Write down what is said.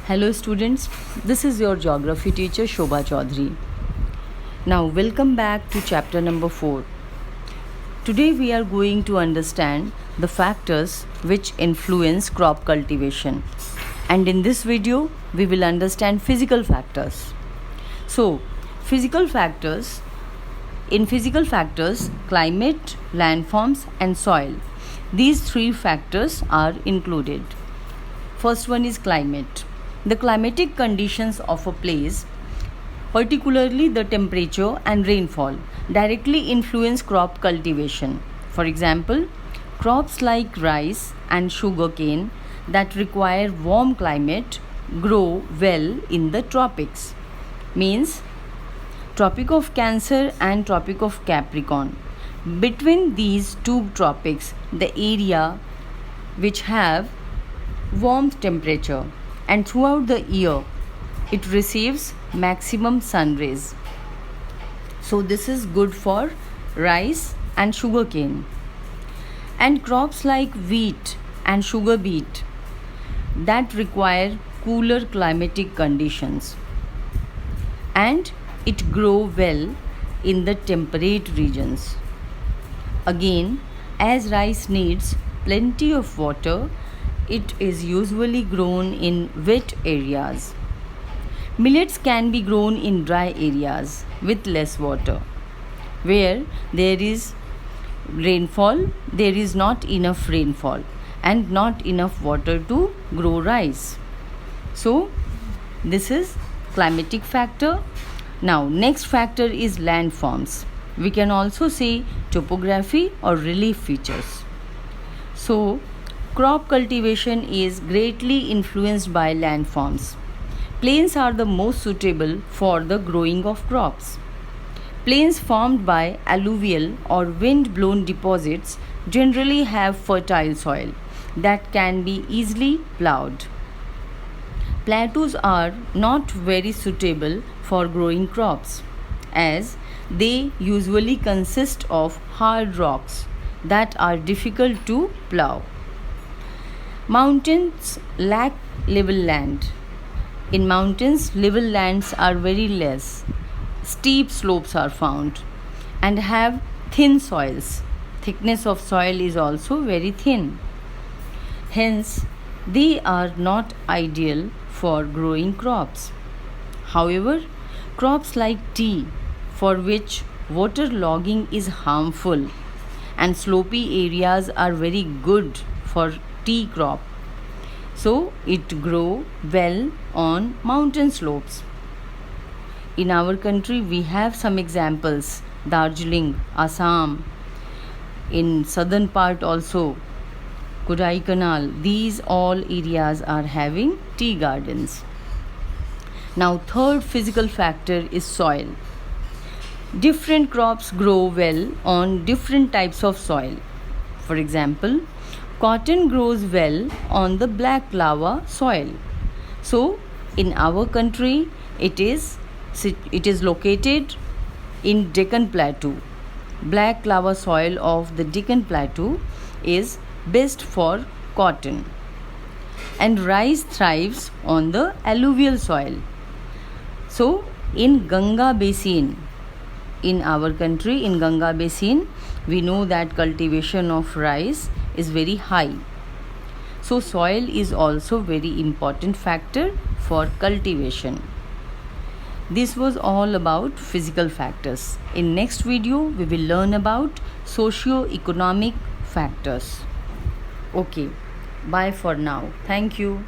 Hello students, this is your geography teacher Shobha Chaudhary. Now welcome back to chapter number 4. Today we are going to understand the factors which influence crop cultivation. And in this video we will understand physical factors. So, in physical factors, climate, landforms and soil. These three factors are included. First one is climate. The climatic conditions of a place, particularly the temperature and rainfall, directly influence crop cultivation. For example, crops like rice and sugarcane that require warm climate grow well in the tropics. Means Tropic of Cancer and Tropic of Capricorn. Between these two tropics, the area which have warm temperature and throughout the year it receives maximum sun rays. So this is good for rice and sugarcane. And crops like wheat and sugar beet that require cooler climatic conditions and it grow well in the temperate regions. Again, as rice needs plenty of water, it is usually grown in wet areas. Millets can be grown in dry areas with less water. Where there is rainfall, there is not enough rainfall and not enough water to grow rice. So, this is climatic factor. Now, next factor is landforms. We can also say topography or relief features. So, crop cultivation is greatly influenced by landforms. Plains are the most suitable for the growing of crops. Plains formed by alluvial or wind-blown deposits generally have fertile soil that can be easily plowed. Plateaus are not very suitable for growing crops as they usually consist of hard rocks that are difficult to plow. Mountains lack level land. In mountains, level lands are very less. Steep slopes are found and have thin soils. Thickness of soil is also very thin. Hence, they are not ideal for growing crops. However, crops like tea, for which water logging is harmful, and slopy areas are very good for tea crop. So it grow well on mountain slopes. In our country we have some examples: Darjeeling, Assam, in southern part also Kodaikanal. These all areas are having tea gardens. Now third physical factor is soil. Different crops grow well on different types of soil. For example, cotton grows well on the black lava soil. So, in our country, it is located in Deccan Plateau. Black lava soil of the Deccan Plateau is best for cotton. And rice thrives on the alluvial soil. So, in Ganga Basin, in our country, in Ganga Basin, we know that cultivation of rice is very high. So soil is also very important factor for cultivation. This was all about physical factors. In next video, we will learn about socio-economic factors. Okay, bye for now. Thank you.